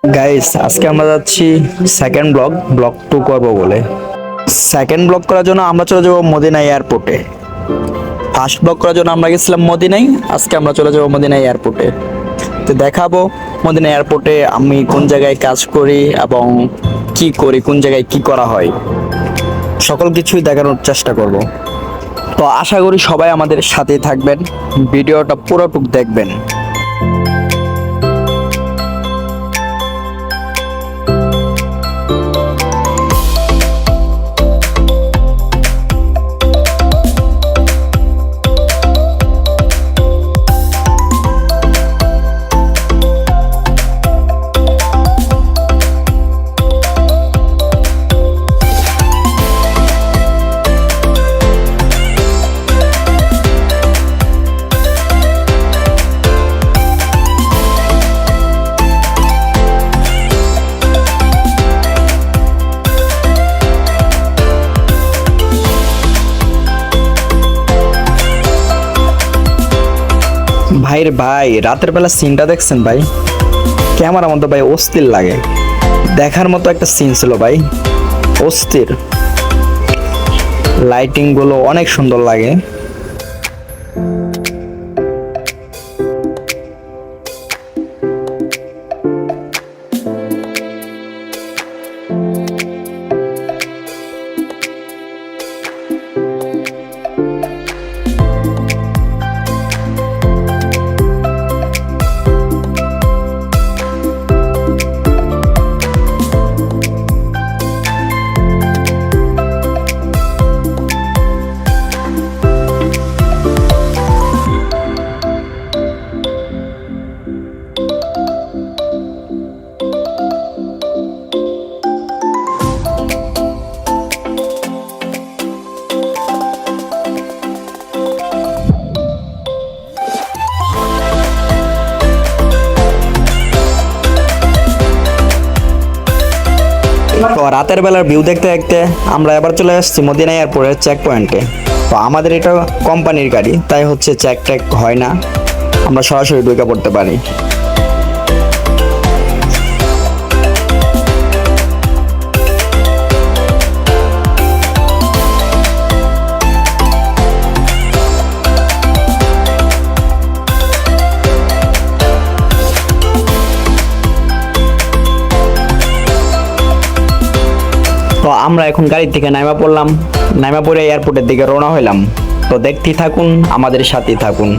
Guys, আজকে আমরা যাচ্ছি সেকেন্ড ব্লক 2 করব বলে। সেকেন্ড ব্লক করার জন্য আমরা চলে যাব মদিনা এয়ারপোর্টে। ফার্স্ট ব্লক করার জন্য আমরা গেছিলাম মদিনায়, আজকে আমরা চলে যাব মদিনা এয়ারপোর্টে। তো দেখাবো মদিনা এয়ারপোর্টে আমি কোন জায়গায় কাজ করি এবং কি করি, কোন জায়গায় কি করা হয়, সকল কিছুই দেখানোর চেষ্টা করব। তো আশা করি সবাই আমাদের সাথে থাকবেন, ভিডিওটা পুরোটুক দেখবেন। ভাইর ভাই, রাতের বেলা সিনটা দেখছেন ভাই? ক্যামেরার মধ্যে ভাই অস্থির লাগে, দেখার মতো একটা সিন ছিল ভাই, অস্থির। লাইটিং গুলো অনেক সুন্দর লাগে। তো রাতের বেলার ভিউ দেখতে দেখতে আমরা এবার চলে আসছি মদিনা এয়ারপোর্টের চেক পয়েন্টে। তো আমাদের এটা কোম্পানির গাড়ি, তাই হচ্ছে চেক টেক হয় না, আমরা সরাসরি ঢুকে পড়তে পারি। তো আমরা এখন গাড়ি থেকে নামা পড়লাম, নামা পড়ে এয়ারপোর্টের দিকে রওনা হইলাম। তো দেখতেই থাকুন, আমাদের সাথেই থাকুন।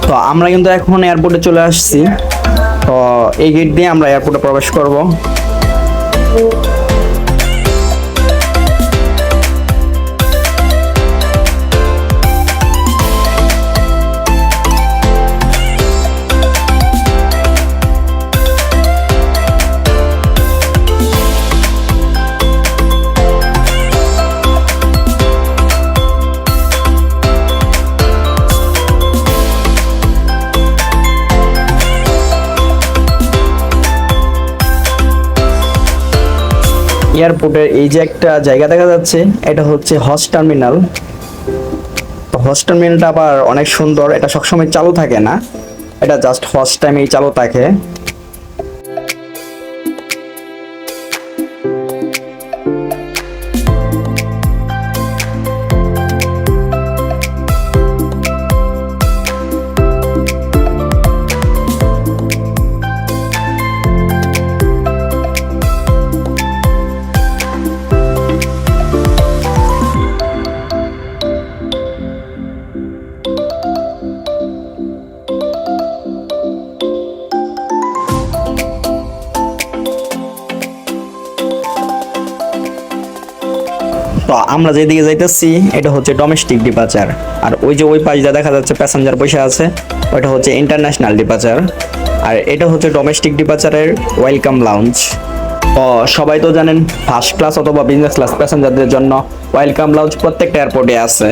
তো আমরা কিন্তু এখন এয়ারপোর্টে চলে আসছি। তো এই গেট দিয়ে আমরা এয়ারপোর্টে প্রবেশ করব। এয়ারপোর্টের এই যে একটা জায়গা দেখা যাচ্ছে, এটা হচ্ছে হজ টার্মিনাল। হজ টার্মিনালটা আবার অনেক সুন্দর, এটা সবসময় চালু থাকে না, এটা জাস্ট হজ টাইমেই চালু থাকে। আমরা যেদিকে যাইতেছি এটা হচ্ছে ডোমেস্টিক ডিপার্চার, আর ওই যে ওই পাশে দেখা যাচ্ছে প্যাসেঞ্জার বসে আছে ওটা হচ্ছে ইন্টারন্যাশনাল ডিপার্চার, আর এটা হচ্ছে ডোমেস্টিক ডিপার্চারের ওয়েলকাম লাউঞ্জ। তো সবাই তো জানেন ফার্স্ট ক্লাস অথবা বিজনেস ক্লাস প্যাসেঞ্জারদের জন্য ওয়েলকাম লাউঞ্জ প্রত্যেকটা এয়ারপোর্টে আছে।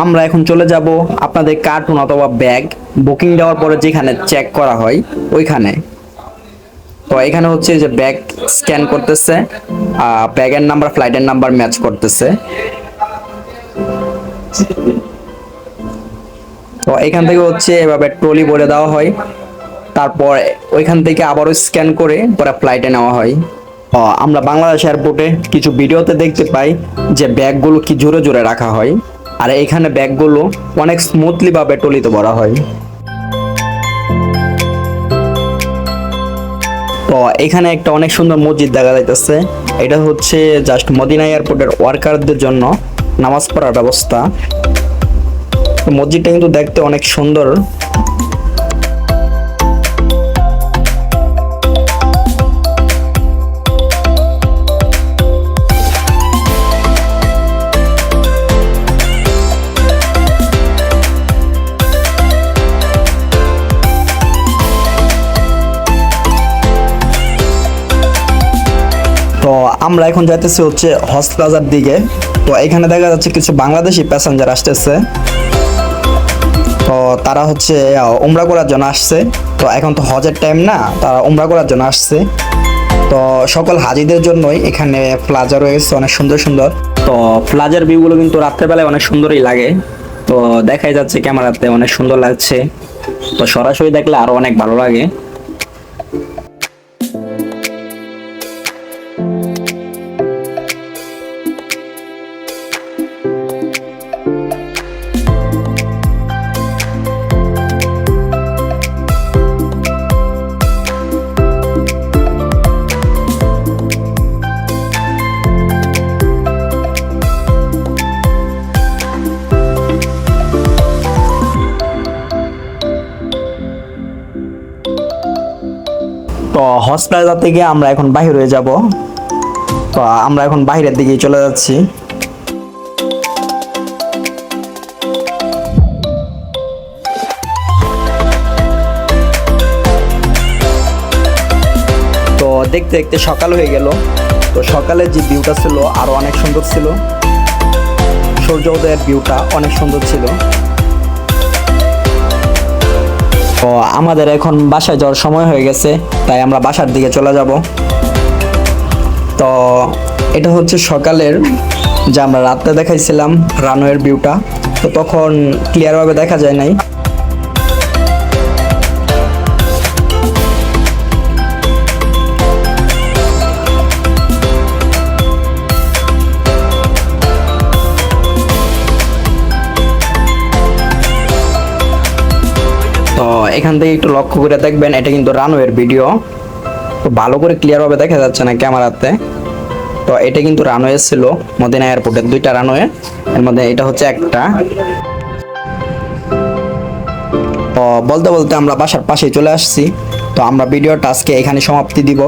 আমরা এখন চলে যাব আপনাদের কার্টুন অথবা ব্যাগ বুকিং দেওয়ার পরে যেখানে চেক করা হয় ওইখানে। তো এখানে হচ্ছে যে ব্যাগ স্ক্যান করতেছে, ব্যাগের নাম্বার ফ্লাইটের নাম্বার ম্যাচ করতেছে। তো এখান থেকে হচ্ছে এভাবে ট্রলি ভরে দেওয়া হয়, তারপর ওইখান থেকে আবারও স্ক্যান করে পরে ফ্লাইটে নেওয়া হয়। আমরা বাংলাদেশ এয়ারপোর্টে কিছু ভিডিওতে দেখতে পাই যে ব্যাগগুলো কি জোরে জোরে রাখা হয়, আর এখানে ব্যাগগুলো অনেক স্মুথলি ভাবে ট্রলিতে ভরা হয়। তো এখানে একটা অনেক সুন্দর মসজিদ দেখা যাইতেছে, এটা হচ্ছে জাস্ট মদিনা এয়ারপোর্টের ওয়ার্কারদের জন্য নামাজ পড়ার ব্যবস্থা। মসজিদটা কিন্তু দেখতে অনেক সুন্দর। তো আমরা এখন যাইতেছি হচ্ছে হজ প্লাজার দিকে। তো এখানে দেখা যাচ্ছে কিছু বাংলাদেশি প্যাসেঞ্জার আসতেছে, তো তারা হচ্ছে উমরা করার জন্য আসছে। তো এখন তো হজের টাইম না, তারা উমরা করার জন্য আসছে। তো সকল হাজিদের জন্যই এখানে প্লাজা রয়েছে অনেক সুন্দর সুন্দর। তো প্লাজার ভিউগুলো কিন্তু রাত্রেবেলায় অনেক সুন্দরই লাগে, তো দেখাই যাচ্ছে ক্যামেরাতে অনেক সুন্দর লাগছে। তো সরাসরি দেখলে আরো অনেক ভালো লাগে। তো হজ প্লাজা থেকে আমরা এখন বাহির হয়ে যাব। তো আমরা এখন বাইরের দিকে চলে যাচ্ছি। তো দেখতে দেখতে সকাল হয়ে গেল। তো সকালের যে ভিউটা ছিল আরো অনেক সুন্দর ছিল, সূর্যোদয়ের ভিউটা অনেক সুন্দর ছিল। তো আমাদের এখন বাসায় যাওয়ার সময় হয়ে গেছে, তাই আমরা বাসার দিকে চলে যাব। তো এটা হচ্ছে সকালের, যা আমরা রাতে দেখাইছিলাম রানওয়ের ভিউটা, তো তখন ক্লিয়ারভাবে দেখা যায় নাই। তো এখান থেকে একটু লক্ষ্য করে দেখবেন, এটা কিন্তু রানওয়ের ভিডিও, তো ভালো করে ক্লিয়ারভাবে দেখা যাচ্ছে না ক্যামেরাতে। তো এটা কিন্তু রানওয়ে ছিল মদিনা এয়ারপোর্টের, দুইটা রানওয়ে, এর মধ্যে এটা হচ্ছে একটা। তো বলতে বলতে আমরা বাসার পাশেই চলে আসছি। তো আমরা ভিডিওটা আজকে এখানে সমাপ্তি দিব।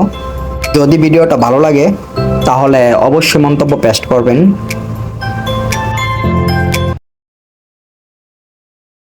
যদি ভিডিওটা ভালো লাগে তাহলে অবশ্যই মন্তব্য পেস্ট করবেন।